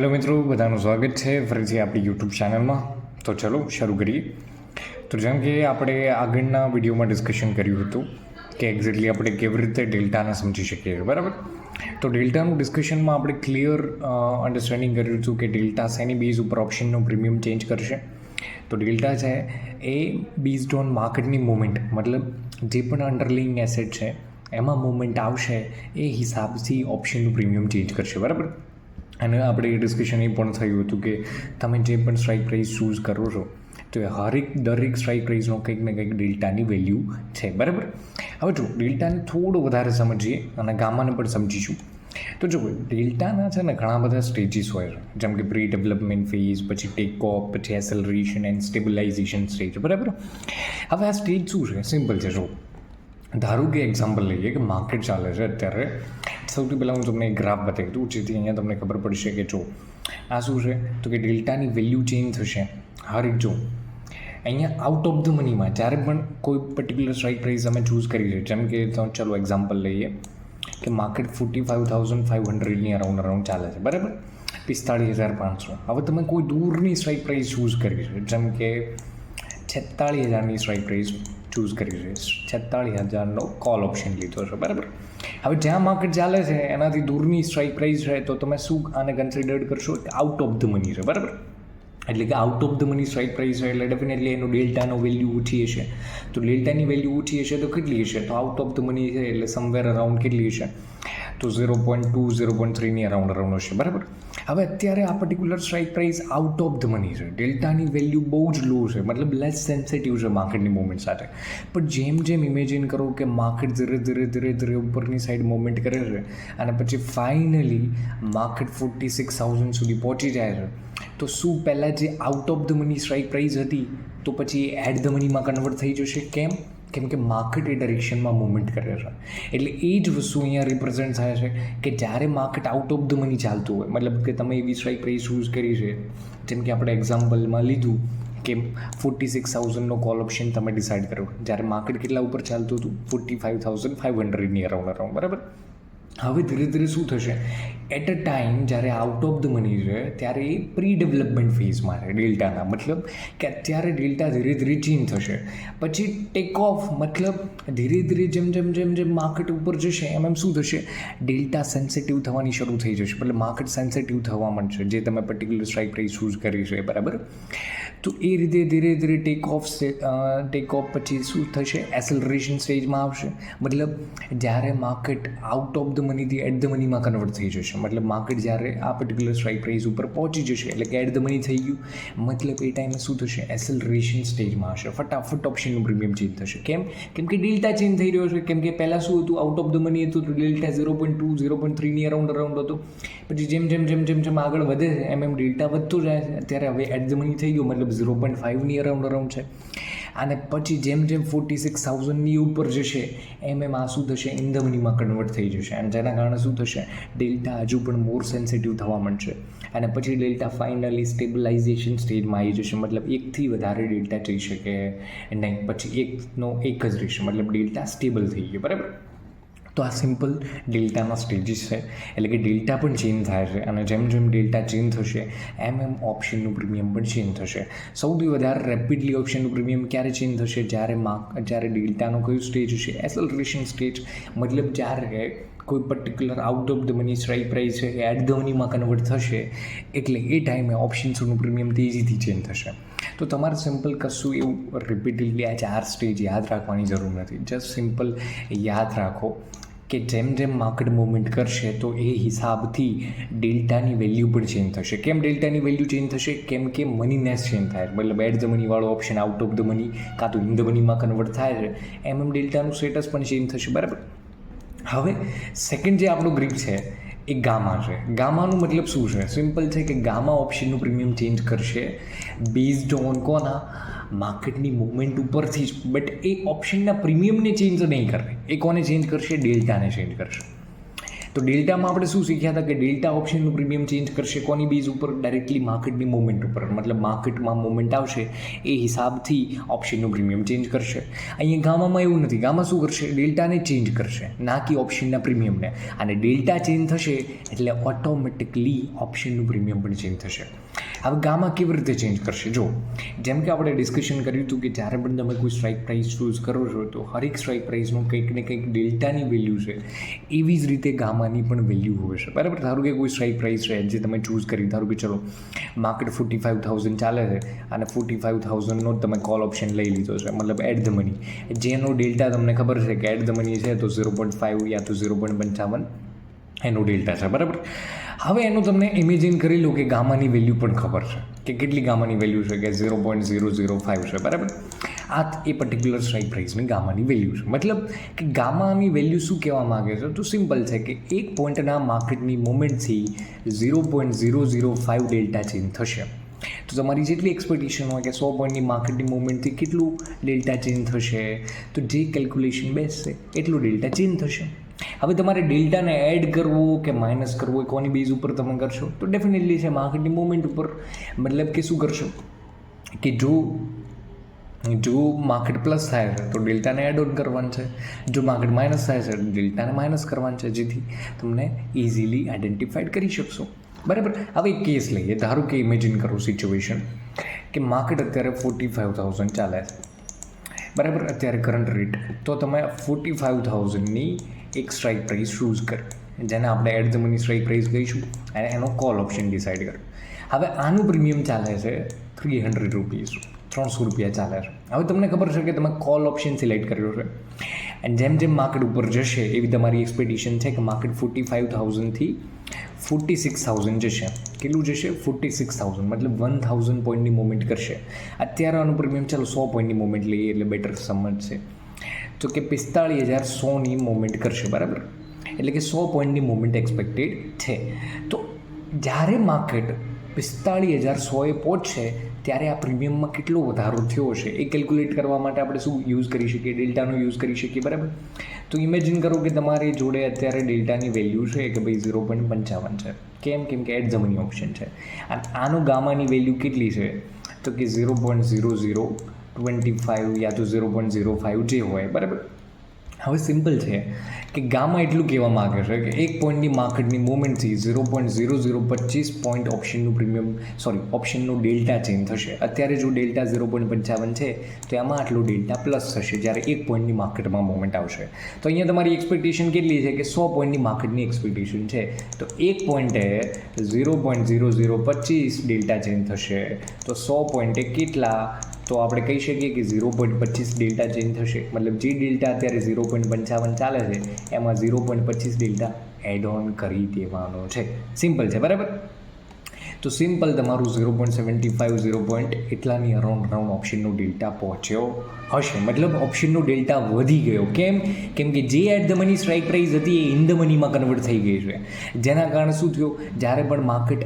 Hello મિત્રો, બધાનું સ્વાગત છે ફરીથી આપણી યુટ્યુબ ચેનલમાં. તો ચલો શરૂ કરીએ. તો જેમ કે આપણે આગળના વિડીયોમાં ડિસ્કશન કર્યું હતું કે એક્ઝેક્ટલી આપણે કેવી રીતે ડેલ્ટાને સમજી શકીએ, બરાબર. તો ડેલ્ટાનું ડિસ્કશનમાં આપણે ક્લિયર અન્ડરસ્ટેન્ડિંગ કર્યું હતું કે ડેલ્ટા શેની બેઝ ઉપર ઓપ્શનનું પ્રીમિયમ ચેન્જ કરશે. તો ડેલ્ટા છે એ બેઝડ ઓન માર્કેટની મુવમેન્ટ, મતલબ જે પણ અંડરલાઇંગ એસેટ છે એમાં મુવમેન્ટ આવશે એ હિસાબથી ઓપ્શનનું પ્રીમિયમ ચેન્જ કરશે, બરાબર. અને આપણે એ ડિસ્કશન એ પણ થયું હતું કે તમે જે પણ સ્ટ્રાઇક પ્રાઇસ ચૂઝ કરો છો તો એ દરેક સ્ટ્રાઇક પ્રાઇસનો કંઈક ને કંઈક ડેલ્ટાની વેલ્યુ છે, બરાબર. હવે જો ડેલ્ટાને થોડું વધારે સમજીએ અને ગામાને પણ સમજીશું. તો જો ડેલ્ટાના છે ને ઘણા બધા સ્ટેજીસ હોય છે, જેમ કે પ્રી ડેવલપમેન્ટ ફેઝ, પછી ટેક ઓફ, પછી એસેલરેશન એન્ડ સ્ટેબિલાઇઝેશન સ્ટેજ, બરાબર. હવે આ સ્ટેજ શું છે? સિમ્પલ છે. જો ધારો કે એક્ઝામ્પલ લઈએ કે માર્કેટ ચાલે છે અત્યારે. સૌથી પહેલાં હું તમને એક ગ્રાફ બતાવી દઉં, જેથી અહીંયા તમને ખબર પડશે કે જો આ શું છે. તો કે ડેલ્ટાની વેલ્યુ ચેન્જ થશે હરેક. જો અહીંયા આઉટ ઓફ ધ મનીમાં જ્યારે પણ કોઈ પર્ટિક્યુલર સ્ટ્રાઇક પ્રાઇસ અમે ચૂઝ કરી છે, જેમ કે ચલો એક્ઝામ્પલ લઈએ કે માર્કેટ 45,500ની અરાઉન્ડ ચાલે છે, બરાબર. 45,500. હવે તમે કોઈ દૂરની સ્ટ્રાઇક પ્રાઇસ ચૂઝ કરી છે, જેમ કે 46,000ની સ્ટ્રાઇક પ્રાઇસ ચૂઝ કરી છે, 46,000નો કોલ ઓપ્શન લીધો છે, બરાબર. હવે જ્યાં માર્કેટ ચાલે છે એનાથી દૂરની સ્ટ્રાઇક પ્રાઇસ છે, તો તમે શું આને કન્સિડર કરશો કે આઉટ ઓફ ધ મની છે, બરાબર. એટલે કે out of the money strike price છે એટલે ડેફિનેટલી એનો ડેલ્ટાનો વેલ્યુ ઓછી હશે. તો ડેલ્ટાની વેલ્યુ ઓછી હશે તો કેટલી હશે? તો આઉટ ઓફ ધ મની છે એટલે સમવેર અરાઉન્ડ કેટલી હશે? તો 0.2 0.3ની અરાઉન્ડ હશે, બરાબર. હવે અત્યારે આ particular strike price out of the money છે, ડેલ્ટાની વેલ્યુ બહુ જ લો છે, મતલબ લેસ સેન્સિટિવ છે માર્કેટની મુવમેન્ટ સાથે. પણ જેમ જેમ ઇમેજિન કરો કે માર્કેટ ધીરે ઉપરની સાઈડ મુવમેન્ટ કરે છે અને પછી ફાઇનલી માર્કેટ 46,000 સુધી પહોંચી જાય છે, તો શું પહેલાં જે out of the money strike price હતી તો પછી એટ ધ મનીમાં કન્વર્ટ થઈ જશે? કેમ કે માર્કેટ એ ડાયરેક્શનમાં મુવમેન્ટ કરે છે. એટલે એ જ વસ્તુ અહીંયા રિપ્રેઝેન્ટ થાય છે કે જ્યારે market out of the money ચાલતું હોય, મતલબ કે તમે એવી સ્ટ્રાઇક પ્રાઇસ ચૂઝ કરી છે, જેમ કે આપણે એક્ઝામ્પલમાં લીધું કે 46,000નો કોલ ઓપ્શન તમે ડિસાઇડ કરો, જ્યારે માર્કેટ કેટલા ઉપર ચાલતું હતું? 45,500ની અરાઉન્ડ, બરાબર. હવે ધીરે શું થશે? એટ અ ટાઈમ જ્યારે આઉટ ઓફ ધ મની છે ત્યારે એ પ્રી ડેવલપમેન્ટ ફેઝમાં છે ડેલ્ટાના, મતલબ કે અત્યારે ડેલ્ટા ધીરે ચેન્જ થશે. પછી ટેક ઓફ, મતલબ ધીરે જેમ માર્કેટ ઉપર જશે એમ શું થશે? ડેલ્ટા સેન્સિટિવ થવાની શરૂ થઈ જશે, મતલબ માર્કેટ સેન્સિટિવ થવા માંડશે જે તમે પર્ટિક્યુલર સ્ટ્રાઇક પ્રાઇસ ચૂઝ કરી છે, બરાબર. તો એ રીતે ધીરે ટેક ઓફ પછી શું થશે? એસેલરેશન સ્ટેજમાં આવશે, મતલબ જ્યારે માર્કેટ આઉટ ઓફ ધ મનીથી એટ ધ મનીમાં કન્વર્ટ થઈ જશે, મતલબ માર્કેટ જ્યારે આ પર્ટિક્યુલર સ્ટ્રાઇક પ્રાઇસ ઉપર પહોંચી જશે એટલે કે એટ ધ મની થઈ ગયું, મતલબ એ ટાઈમે શું થશે? એસેલરેશન સ્ટેજમાં હશે, ફટાફટ ઓપ્શનનું પ્રીમિયમ ચેન્જ થશે. કેમ કે ડેલ્ટા ચેન્જ થઈ રહ્યો છે. કેમ કે પહેલાં શું હતું? આઉટ ઓફ ધ મની હતું તો ડેલ્ટા 0.2 0.3ની અરાઉન્ડ હતો. પછી જેમ આગળ વધે છે એમ ડેલ્ટા વધતો જાય છે. અત્યારે હવે એટ ધ મની થઈ ગયો, મતલબ 0.5ની અરાઉન્ડ છે. અને પછી જેમ 46,000ની ઉપર જશે એમ આ શું થશે? ઇન ધ મનીમાં કન્વર્ટ થઈ જશે. અને જેના કારણે શું થશે? ડેલ્ટા હજુ પણ મોર સેન્સિટિવ થવા માંડશે. અને પછી ડેલ્ટા ફાઇનલી સ્ટેબિલાઇઝેશન સ્ટેજમાં આવી જશે, મતલબ એકથી વધારે ડેલ્ટા જઈ શકે નહીં, પછી એકનો એક જ રહેશે, મતલબ ડેલ્ટા સ્ટેબલ થઈ ગયો, બરાબર. તો આ સિમ્પલ ડેલ્ટાના સ્ટેજીસ છે. એટલે કે ડેલ્ટા પણ ચેન્જ થાય છે અને જેમ ડેલ્ટા ચેન્જ થશે એમ ઓપ્શનનું પ્રીમિયમ પણ ચેન્જ થશે. સૌથી વધારે રેપિડલી ઓપ્શનનું પ્રીમિયમ ક્યારે ચેન્જ થશે? જ્યારે ડેલ્ટાનો કયું સ્ટેજ હશે? એસેલરેશન સ્ટેજ, મતલબ જ્યારે કોઈ particular out of the money strike price છે એ એટ ધ મનીમાં કન્વર્ટ થશે, એટલે એ ટાઈમે ઓપ્શન્સનું પ્રીમિયમ તેજીથી ચેન્જ થશે. તો તમારે સિમ્પલ કશું એવું રિપીટેડલી આ 4 સ્ટેજ યાદ રાખવાની જરૂર નથી. જસ્ટ સિમ્પલ યાદ રાખો કે જેમ માર્કેટ મુવમેન્ટ કરશે તો એ હિસાબથી ડેલ્ટાની વેલ્યુ પણ ચેન્જ થશે. કેમ ડેલ્ટાની વેલ્યુ ચેન્જ થશે? કેમ કે મનીનેસ ચેન્જ થાય, મતલબ એટ ધ મનીવાળો option out of the money કાં તો ઇન ધ મનીમાં કન્વર્ટ થાય છે, એમ ડેલ્ટાનું સ્ટેટસ પણ ચેન્જ થશે, બરાબર. હવે સેકન્ડ જે આપણો ગ્રીપ છે એ ગામા છે. ગામાનું મતલબ શું છે? સિમ્પલ છે કે ગામા ઓપ્શનનું પ્રીમિયમ ચેન્જ કરશે બેઝડ ઓન કોના? માર્કેટની મુવમેન્ટ ઉપરથી જ. બટ એ ઓપ્શનના પ્રીમિયમને ચેન્જ નહીં કરે. એ કોને ચેન્જ કરશે? ડેલ્ટાને ચેન્જ કરશે. તો ડેલ્ટામાં આપણે શું શીખ્યા હતા કે ડેલ્ટા ઓપ્શનનું પ્રીમિયમ ચેન્જ કરશે કોની બેઝ ઉપર? ડાયરેક્ટલી માર્કેટની મોમેન્ટ ઉપર, મતલબ માર્કેટમાં મોમેન્ટ આવશે એ હિસાબથી ઓપ્શનનું પ્રીમિયમ ચેન્જ કરશે. અહીંયા ગામામાં એવું નથી. ગામા શું કરશે? ડેલ્ટાને ચેન્જ કરશે, ના કે ઓપ્શનના પ્રીમિયમને. અને ડેલ્ટા ચેન્જ થશે એટલે ઓટોમેટિકલી ઓપ્શનનું પ્રીમિયમ પણ ચેન્જ થશે. હવે ગામા કેવી રીતે ચેન્જ કરશે? જો જેમ કે આપણે ડિસ્કશન કર્યું હતું કે જ્યારે પણ તમે કોઈ સ્ટ્રાઇક પ્રાઇસ ચૂઝ કરો છો તો હરેક સ્ટ્રાઇક પ્રાઇસનું કંઈક ને કંઈક ડેલ્ટાની વેલ્યુ છે, એવી જ રીતે ગામાની પણ વેલ્યુ હોય છે, બરાબર. ધારો કે કોઈ સ્ટ્રાઇક પ્રાઇસ છે જે તમે ચૂઝ કરી, ધારો કે ચલો માર્કેટ 45,000 ચાલે છે અને 45,000નો તમે કોલ ઓપ્શન લઈ લીધો છે, મતલબ એટ ધ મની, જેનો ડેલ્ટા તમને ખબર છે કે એટ ધ મની છે તો 0.5 યા તો 0.55 એનો ડેલ્ટા છે, બરાબર. હવે એનું તમને ઇમેજિન કરી લો કે ગામાની વેલ્યુ પણ ખબર છે કે કેટલી ગામાની વેલ્યુ છે કે 0.005 છે, બરાબર. આ એ પર્ટિક્યુલર સ્ટ્રાઇક પ્રાઇસની ગામાની વેલ્યુ છે. મતલબ કે ગામાની વેલ્યુ શું કહેવા માગે છે? તો સિમ્પલ છે કે એક પોઈન્ટના માર્કેટની મોમેન્ટથી 0.005 ડેલ્ટા ચેન્જ થશે. તો તમારી જેટલી એક્સપેક્ટેશન હોય કે 100 પોઈન્ટની માર્કેટની મૂવમેન્ટથી કેટલું ડેલ્ટા ચેન્જ થશે, તો જે કેલ્ક્યુલેશન બેસશે એટલું ડેલ્ટા ચેન્જ થશે. હવે તમારે ડેલ્ટાને એડ કરવો કે માઇનસ કરવો એ કોની બેઝ ઉપર તમે કરશો? તો ડેફિનેટલી છે માર્કેટની મૂવમેન્ટ ઉપર. મતલબ કે શું કરશો કે જો માર્કેટ પ્લસ થાય છે તો ડેલ્ટાને એડ ઓન કરવાનું છે, જો માર્કેટ માઇનસ થાય છે તો ડેલ્ટાને માઇનસ કરવાનું છે, જેથી તમને ઇઝીલી આઈડેન્ટિફાઈડ કરી શકશો, બરાબર. હવે એક કેસ લઈએ. ધારો કે ઇમેજિન કરો સિચ્યુએશન કે માર્કેટ અત્યારે 45,000 ચાલે છે, બરાબર, અત્યારે કરંટ રેટ. તો તમે 45,000ની એક સ્ટ્રાઇક પ્રાઇસ ચૂઝ કરી, જેને આપણે at the money strike price કહીશું, અને એનો કોલ ઓપ્શન ડિસાઇડ કર્યો. હવે આનું પ્રીમિયમ ચાલે છે 300 રૂપીઝ, 300 રૂપિયા ચાલે છે. હવે તમને ખબર છે કે તમે કોલ ઓપ્શન સિલેક્ટ કર્યો છે, અને જેમ જેમ માર્કેટ ઉપર જશે એવી તમારી એક્સપેક્ટેશન છે કે માર્કેટ 45,000થી 46,000 જશે. કેટલું જશે? 46,000, મતલબ 1,000 પોઈન્ટની મૂવમેન્ટ કરશે. અત્યારે આનું પ્રીમિયમ ચાલો 100 પોઈન્ટની મૂવમેન્ટ લઈએ એટલે બેટર સમજશે. તો કે 45,100ની મૂવમેન્ટ કરશે, બરાબર. એટલે કે 100 પોઈન્ટની મૂવમેન્ટ એક્સપેક્ટેડ છે. તો જ્યારે માર્કેટ 45,100એ પહોંચશે ત્યારે આ પ્રીમિયમમાં કેટલો વધારો થયો હશે એ કેલ્ક્યુલેટ કરવા માટે આપણે શું યુઝ કરી શકીએ? ડેલ્ટાનો યુઝ કરી શકીએ, બરાબર. તો ઇમેજિન કરો કે તમારી જોડે અત્યારે ડેલ્ટાની વેલ્યુ છે કે ભાઈ 0.55 છે. કેમ કે એટ ધ મની ઓપ્શન છે. અને આનો ગામાની વેલ્યુ કેટલી છે? તો કે 0.0025 યા તો 0.05 જે હોય, બરાબર. હવે સિમ્પલ છે કે ગામા એટલું કહેવા માગે છે કે એક પોઈન્ટની માર્કેટની મૂવમેન્ટથી 0.0025 પોઈન્ટ ઓપ્શનનું ડેલ્ટા ચેન્જ થશે. અત્યારે જો ડેલ્ટા 0.55 છે તો એમાં આટલો ડેલ્ટા પ્લસ થશે જ્યારે એક પોઈન્ટની માર્કેટમાં મૂવમેન્ટ આવશે. તો અહીંયા તમારી એક્સપેક્ટેશન કેટલી છે કે 100 પોઈન્ટની માર્કેટની એક્સપેક્ટેશન છે, તો એક પોઈન્ટે 0.0025 ડેલ્ટા ચેન્જ થશે. તો 100 પોઈન્ટે કેટલા? તો આપણે કહી શકીએ કે 0.25 ડેલ્ટા ચેન્જ થશે. મતલબ જે ડેલ્ટા અત્યારે 0.55 ચાલે છે એમાં 0.25 ડેલ્ટા એડ ઓન કરી દેવાનો છે. સિમ્પલ છે, બરાબર. તો સિમ્પલ તમારું 0.75 એટલાની અરાઉન્ડ ઓપ્શનનો ડેલ્ટા પહોંચ્યો હશે. મતલબ ઓપ્શનનો ડેલ્ટા વધી ગયો. કેમ કે જે at the money strike price હતી એ ઇન ધ મનીમાં કન્વર્ટ થઈ ગઈ છે, જેના કારણે શું થયું? જ્યારે પણ માર્કેટ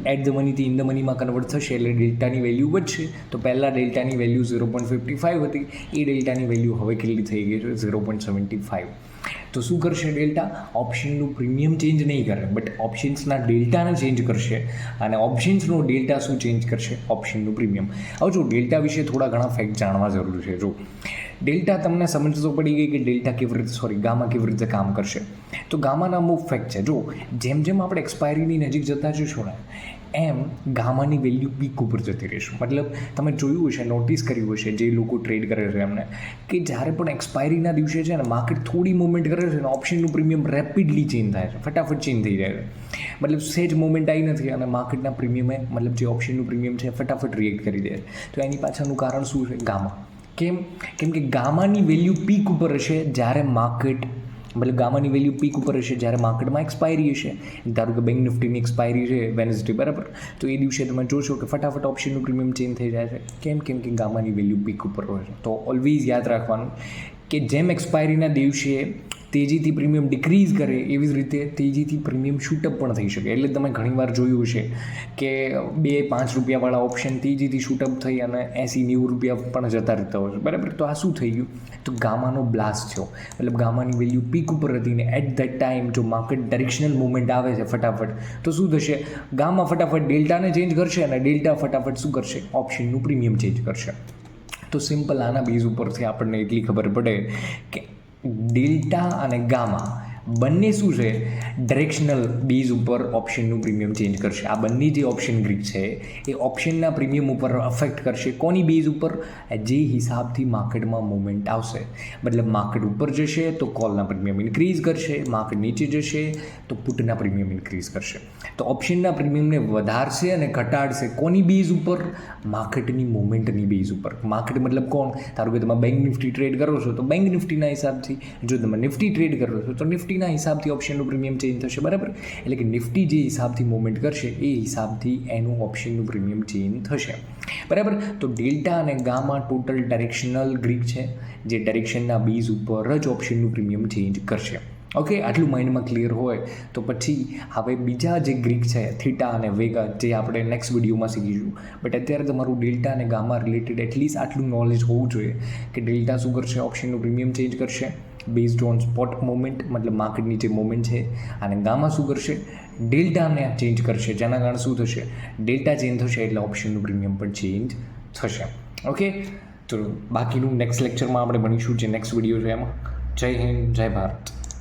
એટ ધ મનીથી ઇન ધ મનીમાં કન્વર્ટ થશે એટલે ડેલ્ટાની વેલ્યુ વધશે. તો પહેલાં ડેલ્ટાની વેલ્યુ 0.55 હતી, એ ડેલ્ટાની વેલ્યુ હવે કેટલી થઈ ગઈ છે? 0.75. તો શું કરશે ડેલ્ટા? ઓપ્શનનું પ્રીમિયમ ચેન્જ નહીં કરે, બટ ઓપ્શન્સના ડેલ્ટાને ચેન્જ કરશે. અને ઓપ્શન્સનો ડેલ્ટા શું ચેન્જ કરશે? ઓપ્શનનું પ્રીમિયમ. હવે જો ડેલ્ટા વિશે થોડા ઘણા ફેક્ટ જાણવા જરૂર છે. જો ડેલ્ટા તમને સમજ તો પડી ગઈ કે ડેલ્ટા ગામા કેવી રીતે કામ કરશે. તો ગામાના અમુક ફેક્ટ છે. જો જેમ આપણે એક્સપાયરીની નજીક જતા જઈશું ને એમ ગામાની વેલ્યુ પીક ઉપર જતી રહેશું. મતલબ તમે જોયું હશે, નોટિસ કર્યું હશે, જે લોકો ટ્રેડ કરે છે એમને, કે જ્યારે પણ એક્સપાયરીના દિવસે છે ને માર્કેટ થોડી મૂવમેન્ટ કરે છે ને ઓપ્શનનું પ્રીમિયમ રેપિડલી ચેન્જ થાય છે, ફટાફટ ચેન્જ થઈ જાય છે. મતલબ સેજ મૂવમેન્ટ આવી નથી અને માર્કેટના પ્રીમિયમે, મતલબ જે ઓપ્શનનું પ્રીમિયમ છે ફટાફટ રિએક્ટ કરી દે છે. તો એની પાછળનું કારણ શું છે? ગામા. કેમ કે ગામાની વેલ્યુ પીક ઉપર હશે જ્યારે ગામાની વેલ્યુ પીક ઉપર હશે જ્યારે માર્કેટમાં એક્સપાયરી હશે. ધારો કે બેંક નિફ્ટીની એક્સપાયરી છે વેનસડે, બરાબર. તો એ દિવસે તમે જોશો કે ફટાફટ ઓપ્શનનું પ્રીમિયમ ચેન્જ થઈ જાય છે. કેમ કે ગામાની વેલ્યુ પીક ઉપર હોય છે. તો ઓલવેઝ યાદ રાખવાનું કે જેમ એક્સપાયરીના દિવસે તેજીથી પ્રીમિયમ ડિક્રીઝ કરે એવી જ રીતે તેજીથી પ્રીમિયમ શૂટઅપ પણ થઈ શકે. એટલે તમે ઘણીવાર જોયું છે કે 2-5 રૂપિયાવાળા ઓપ્શન તેજીથી શૂટઅપ થઈ અને 80-90 રૂપિયા પણ જતા રહેતા હોય છે, બરાબર. તો આ શું થઈ ગયું? તો ગામાનો બ્લાસ્ટ થયો, મતલબ ગામાની વેલ્યુ પીક ઉપર હતી ને એટ ધેટ ટાઈમ જો માર્કેટ ડાયરેક્શનલ મૂવમેન્ટ આવે છે ફટાફટ, તો શું થશે? ગામા ફટાફટ ડેલ્ટાને ચેન્જ કરશે અને ડેલ્ટા ફટાફટ શું કરશે? ઓપ્શનનું પ્રીમિયમ ચેન્જ કરશે. તો સિમ્પલ આના બેઝ ઉપરથી આપણને એટલી ખબર પડે કે ડેલ્ટા અને ગામા બંને શું છે? ડાયરેક્શનલ બેઝ ઉપર ઓપ્શનનું પ્રીમિયમ ચેન્જ કરશે. આ બંને જે ઓપ્શન ગ્રીક છે એ ઓપ્શનના પ્રીમિયમ ઉપર અફેક્ટ કરશે. કોની બેઝ ઉપર? જે હિસાબથી માર્કેટમાં મૂવમેન્ટ આવશે. મતલબ માર્કેટ ઉપર જશે તો કોલના પ્રીમિયમ ઇન્ક્રીઝ કરશે, માર્કેટ નીચે જશે તો પુટના પ્રીમિયમ ઇન્ક્રીઝ કરશે. તો ઓપ્શનના પ્રીમિયમને વધારશે અને ઘટાડશે કોની બેઝ ઉપર? માર્કેટની મૂવમેન્ટની બેઝ ઉપર. માર્કેટ મતલબ કોણ? ધારો કે તમે બેંક નિફ્ટી ટ્રેડ કરો છો તો બેંક નિફ્ટીના હિસાબથી, જો તમે નિફ્ટી ટ્રેડ કરો છો તો નિફ્ટીના હિસાબથી ઓપ્શનનું પ્રીમિયમ ચેન્જ થશે, બરાબર. એટલે કે નિફ્ટી જે હિસાબથી મૂવમેન્ટ કરશે એ હિસાબથી એનું ઓપ્શનનું પ્રીમિયમ ચેન્જ થશે, બરાબર. તો ડેલ્ટા અને ગામા ટોટલ ડાયરેક્શનલ ગ્રીક છે, જે ડાયરેક્શનના બેઝ ઉપર જ ઓપ્શનનું પ્રીમિયમ ચેન્જ કરશે. ઓકે, આટલું માઇન્ડમાં ક્લિયર હોય તો પછી હવે બીજા જે ગ્રીક છે થીટા અને વેગા, જે આપણે નેક્સ્ટ વિડીયોમાં શીખીશું. બટ અત્યારે તમારું ડેલ્ટા અને ગામા રિલેટેડ એટલીસ્ટ આટલું નોલેજ હોવું જોઈએ કે ડેલ્ટા શું કરશે? ઓપ્શનનું પ્રીમિયમ ચેન્જ કરશે બેઝડ ઓન સ્પોટ મોમેન્ટ, મતલબ માર્કેટની જે મોમેન્ટ છે. અને ગામા શું કરશે? ડેલ્ટાને ચેન્જ કરશે, જેના કારણે શું થશે? ડેલ્ટા ચેન્જ થશે એટલે ઓપ્શનનું પ્રીમિયમ પણ ચેન્જ થશે. ઓકે, તો બાકીનું નેક્સ્ટ લેક્ચરમાં આપણે ભણીશું, જે નેક્સ્ટ વિડીયો છે એમાં. જય હિન્દ, જય ભારત.